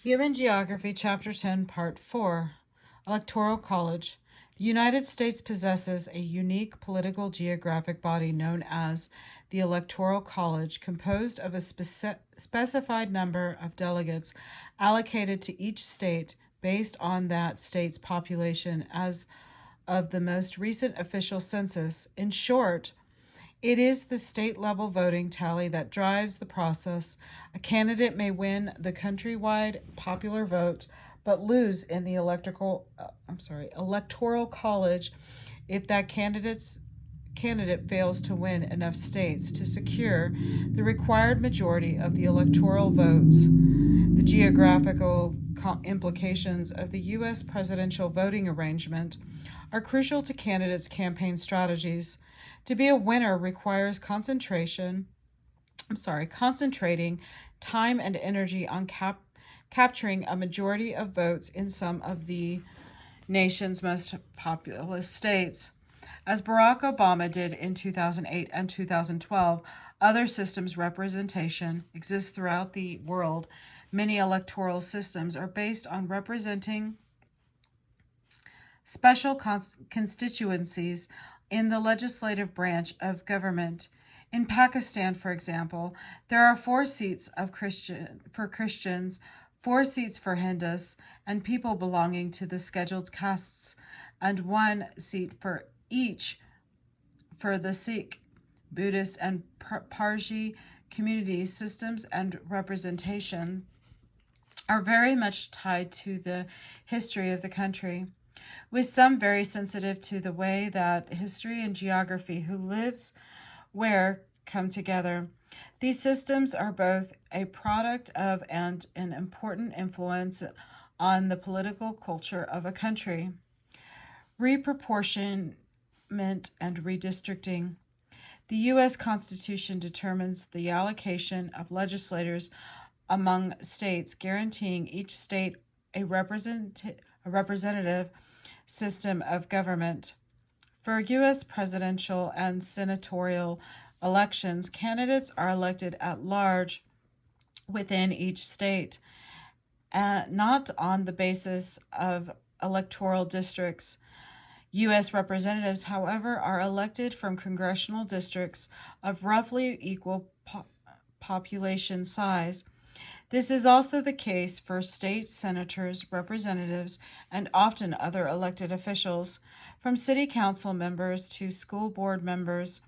Human Geography, Chapter 10, Part 4, Electoral College. The United States possesses a unique political geographic body known as the Electoral College, composed of a specified number of delegates allocated to each state based on that state's population as of the most recent official census. In short, it is the state level voting tally that drives the process. A candidate may win the countrywide popular vote but lose in the electoral college if that candidate fails to win enough states to secure the required majority of the electoral votes. The geographical implications of the U.S. presidential voting arrangement are crucial to candidates' campaign strategies. To be a winner requires concentrating time and energy on capturing a majority of votes in some of the nation's most populous states. As Barack Obama did in 2008 and 2012, other systems representation exists throughout the world. Many electoral systems are based on representing special constituencies in the legislative branch of government. In Pakistan, for example, there are 4 seats for Christians, 4 seats for Hindus and people belonging to the scheduled castes, and 1 seat for each for the Sikh, Buddhist, and Parsi communities. Systems and representation are very much tied to the history of the country, with some very sensitive to the way that history and geography, who lives where, come together. These systems are both a product of and an important influence on the political culture of a country. Reproportionment and redistricting. The U.S. Constitution determines the allocation of legislators among states, guaranteeing each state a representative system of government. For U.S. presidential and senatorial elections, candidates are elected at large within each state, not on the basis of electoral districts. U.S. representatives, however, are elected from congressional districts of roughly equal population size. This is also the case for state senators, representatives, and often other elected officials, from city council members to school board members.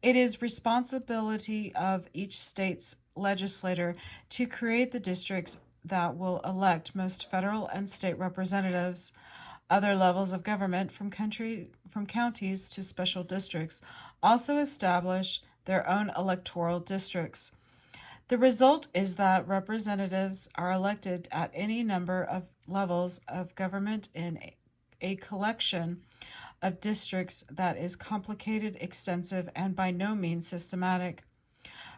It is responsibility of each state's legislator to create the districts that will elect most federal and state representatives. Other levels of government, from counties to special districts, also establish their own electoral districts. The result is that representatives are elected at any number of levels of government in a collection of districts that is complicated, extensive, and by no means systematic.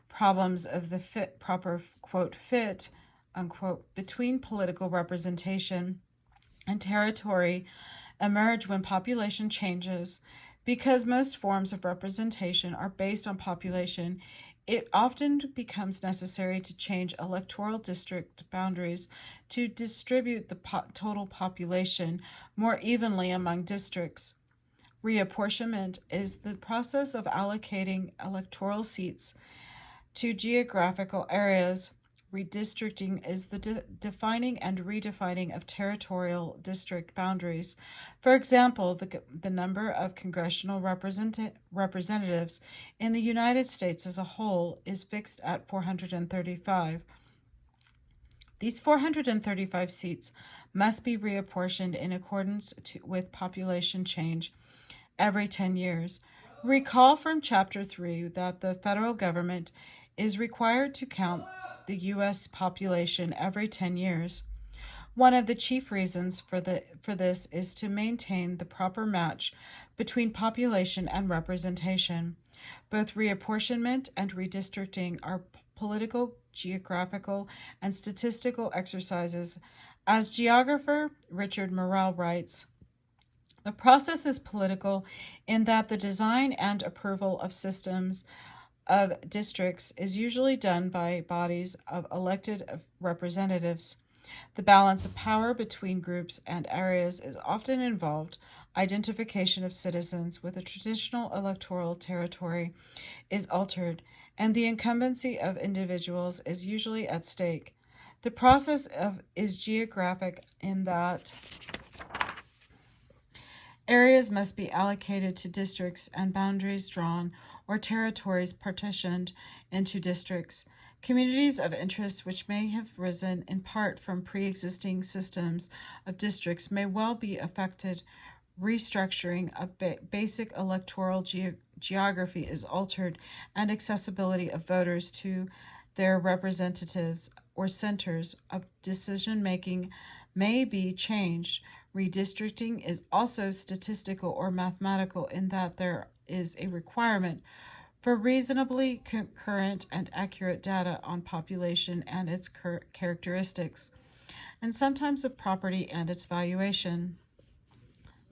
Problems of the proper, quote, fit, unquote, between political representation and territory emerge when population changes. Because most forms of representation are based on population, it often becomes necessary to change electoral district boundaries to distribute the total population more evenly among districts. Reapportionment is the process of allocating electoral seats to geographical areas. Redistricting is the defining and redefining of territorial district boundaries. For example, the number of congressional representatives in the United States as a whole is fixed at 435. These 435 seats must be reapportioned in accordance with population change every 10 years. Recall from Chapter 3 that the federal government is required to count the U.S. population every 10 years. One of the chief reasons for this is to maintain the proper match between population and representation. Both reapportionment and redistricting are political, geographical, and statistical exercises. As geographer Richard Morrell writes, the process is political in that the design and approval of systems of districts is usually done by bodies of elected representatives. The balance of power between groups and areas is often involved. Identification of citizens with a traditional electoral territory is altered, and the incumbency of individuals is usually at stake. The is geographic in that areas must be allocated to districts and boundaries drawn or territories partitioned into districts. Communities of interest, which may have risen in part from pre existing systems of districts, may well be affected. Restructuring of basic electoral geography is altered, and accessibility of voters to their representatives or centers of decision making may be changed. Redistricting is also statistical or mathematical in that there is a requirement for reasonably current and accurate data on population and its characteristics, and sometimes of property and its valuation.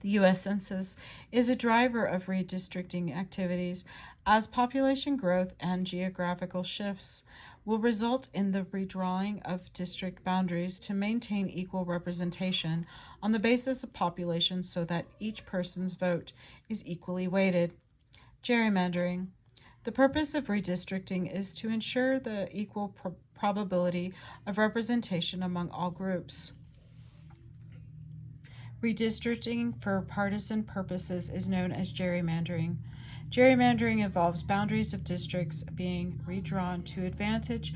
The U.S. Census is a driver of redistricting activities as population growth and geographical shifts will result in the redrawing of district boundaries to maintain equal representation on the basis of population so that each person's vote is equally weighted. Gerrymandering. The purpose of redistricting is to ensure the equal probability of representation among all groups. Redistricting for partisan purposes is known as gerrymandering. Gerrymandering involves boundaries of districts being redrawn to advantage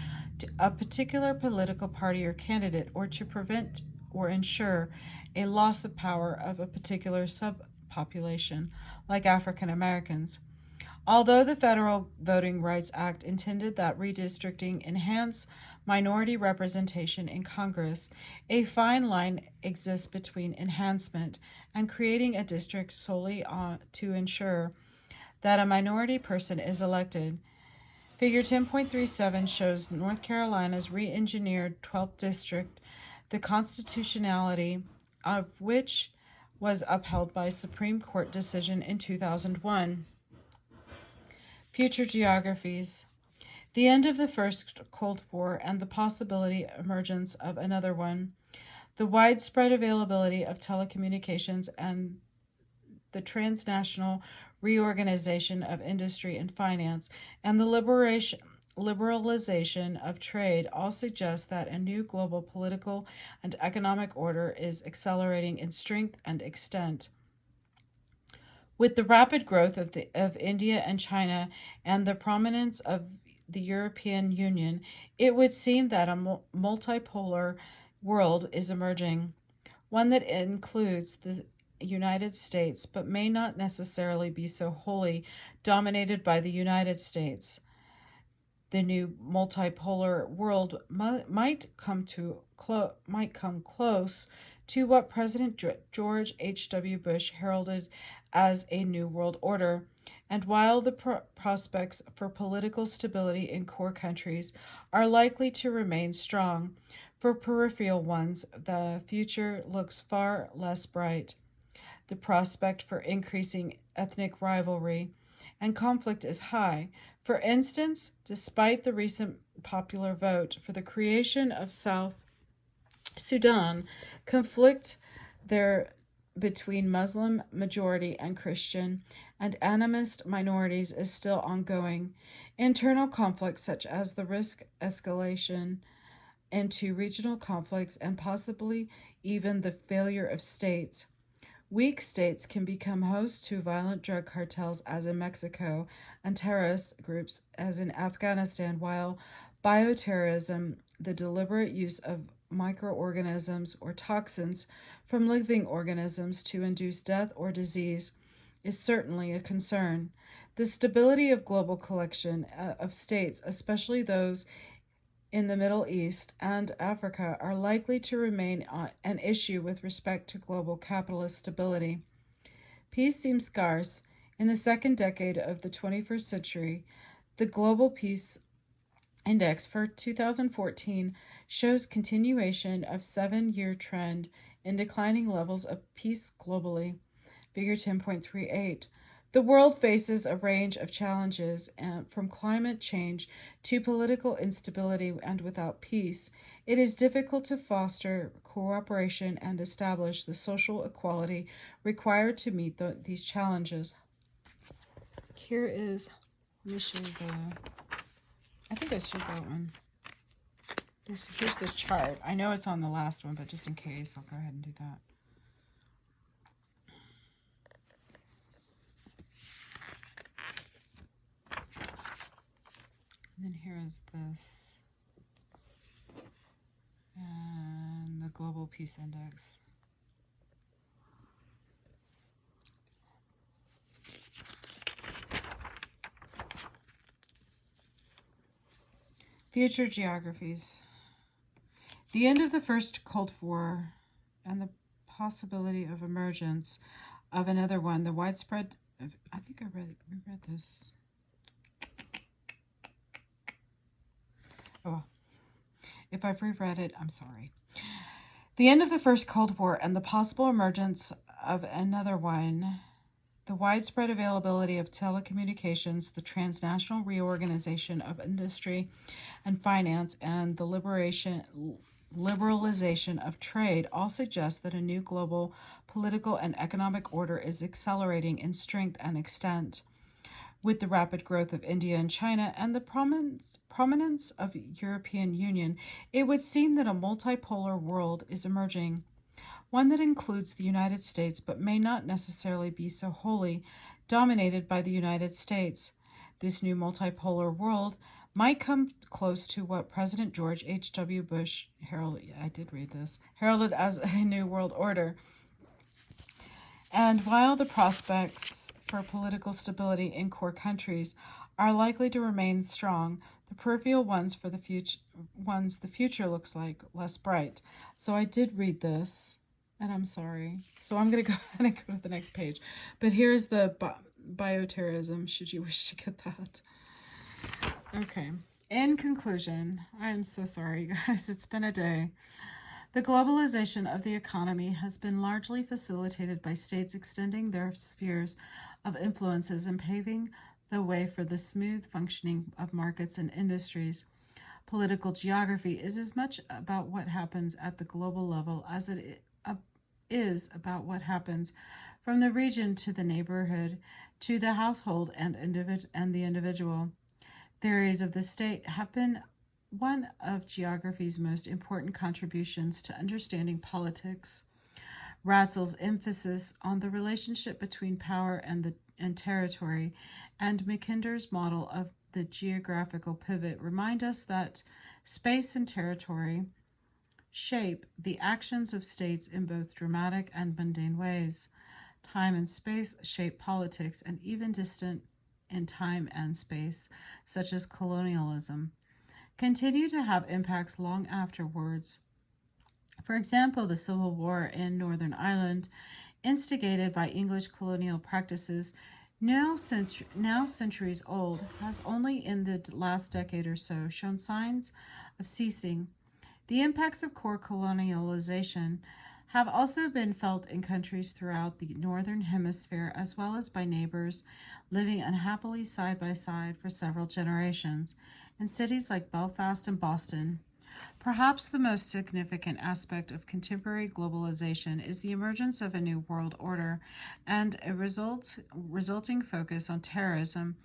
a particular political party or candidate, or to prevent or ensure a loss of power of a particular subpopulation, like African Americans. Although the Federal Voting Rights Act intended that redistricting enhance minority representation in Congress, a fine line exists between enhancement and creating a district solely to ensure that a minority person is elected. Figure 10.37 shows North Carolina's re-engineered 12th district, the constitutionality of which was upheld by a Supreme Court decision in 2001. Future geographies. The end of the First Cold War and the possibility emergence of another one. The widespread availability of telecommunications and the transnational reorganization of industry and finance, and the liberalization of trade all suggest that a new global political and economic order is accelerating in strength and extent. With the rapid growth of India and China and the prominence of the European Union, it would seem that a multipolar world is emerging, one that includes the United States but may not necessarily be so wholly dominated by the United States. The new multipolar world might come close to what President George H.W. Bush heralded as a new world order. And while the prospects for political stability in core countries are likely to remain strong, for peripheral ones, the future looks far less bright. The prospect for increasing ethnic rivalry and conflict is high. For instance, despite the recent popular vote for the creation of South Sudan, conflict there between Muslim majority and Christian and animist minorities is still ongoing. Internal conflicts such as the risk escalation into regional conflicts and possibly even the failure of states. Weak states can become hosts to violent drug cartels, as in Mexico, and terrorist groups, as in Afghanistan, while bioterrorism, the deliberate use of microorganisms or toxins from living organisms to induce death or disease, is certainly a concern. The stability of global collection of states, especially those in the Middle East and Africa, are likely to remain an issue with respect to global capitalist stability. Peace seems scarce. In the second decade of the 21st century, the Global Peace Index for 2014 shows continuation of 7-year trend in declining levels of peace globally. Figure 10.38. The world faces a range of challenges, from climate change to political instability, and without peace, it is difficult to foster cooperation and establish the social equality required to meet these challenges. Here is, let me show you I think I showed that one. Here's the chart. I know it's on the last one, but just in case, I'll go ahead and do that. And then here is this. And the Global Peace Index. Future geographies. The end of the First Cold War and the possibility of emergence of another one, the widespread, I think we read this. Oh, if I've reread it, I'm sorry. The end of the First Cold War and the possible emergence of another one, the widespread availability of telecommunications, the transnational reorganization of industry and finance, and the liberalization of trade all suggest that a new global political and economic order is accelerating in strength and extent. With the rapid growth of India and China and the prominence of European Union, it would seem that a multipolar world is emerging, one that includes the United States but may not necessarily be so wholly dominated by the United States. This new multipolar world might come close to what President George H.W. Bush heralded as a new world order. And while the prospects for political stability in core countries are likely to remain strong, the peripheral ones the future looks like less bright. So I did read this, and I'm sorry. So I'm going to go ahead and go to the next page. But here's the bioterrorism, should you wish to get that. Okay. In conclusion, I am so sorry, guys. It's been a day. The globalization of the economy has been largely facilitated by states extending their spheres of influences and paving the way for the smooth functioning of markets and industries. Political geography is as much about what happens at the global level as it is about what happens from the region to the neighborhood to the household and the individual. Theories of the state have been one of geography's most important contributions to understanding politics. Ratzel's emphasis on the relationship between power and territory and Mackinder's model of the geographical pivot remind us that space and territory shape the actions of states in both dramatic and mundane ways. Time and space shape politics, and even distant in time and space, such as colonialism, continue to have impacts long afterwards. For example, the Civil War in Northern Ireland, instigated by English colonial practices, now centuries old, has only in the last decade or so shown signs of ceasing. The impacts of core colonialization have also been felt in countries throughout the Northern Hemisphere, as well as by neighbors living unhappily side by side for several generations in cities like Belfast and Boston. Perhaps the most significant aspect of contemporary globalization is the emergence of a new world order and a resulting focus on terrorism,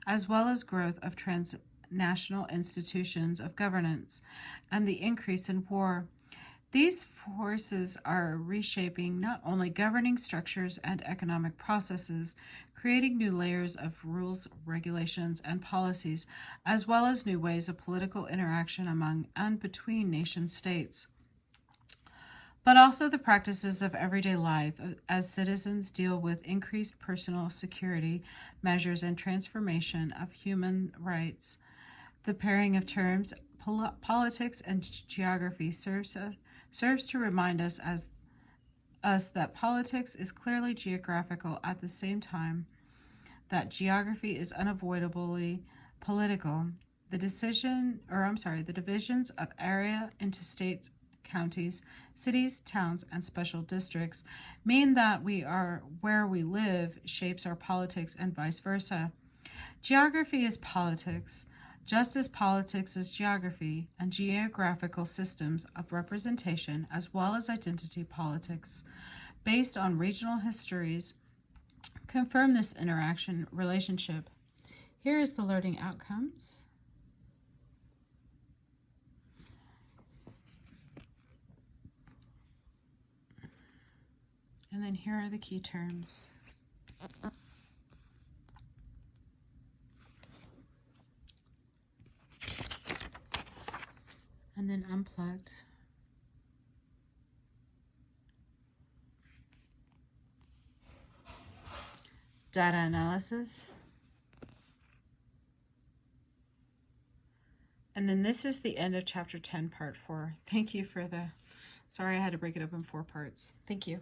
as well as growth of transnational institutions of governance and the increase in war. These forces are reshaping not only governing structures and economic processes, creating new layers of rules, regulations, and policies, as well as new ways of political interaction among and between nation states, but also the practices of everyday life as citizens deal with increased personal security measures and transformation of human rights. The pairing of terms politics and geography serves to remind us that politics is clearly geographical at the same time that geography is unavoidably political. The divisions of area into states counties, cities, towns, and special districts mean that we are where we live shapes our politics and vice versa. Geography is politics, just as politics is geography, and geographical systems of representation as well as identity politics based on regional histories confirm this interaction relationship. Here is the learning outcomes. And then here are the key terms. And then unplugged. Data analysis. And then this is the end of chapter 10, part 4. Thank you for sorry I had to break it up in 4 parts. Thank you.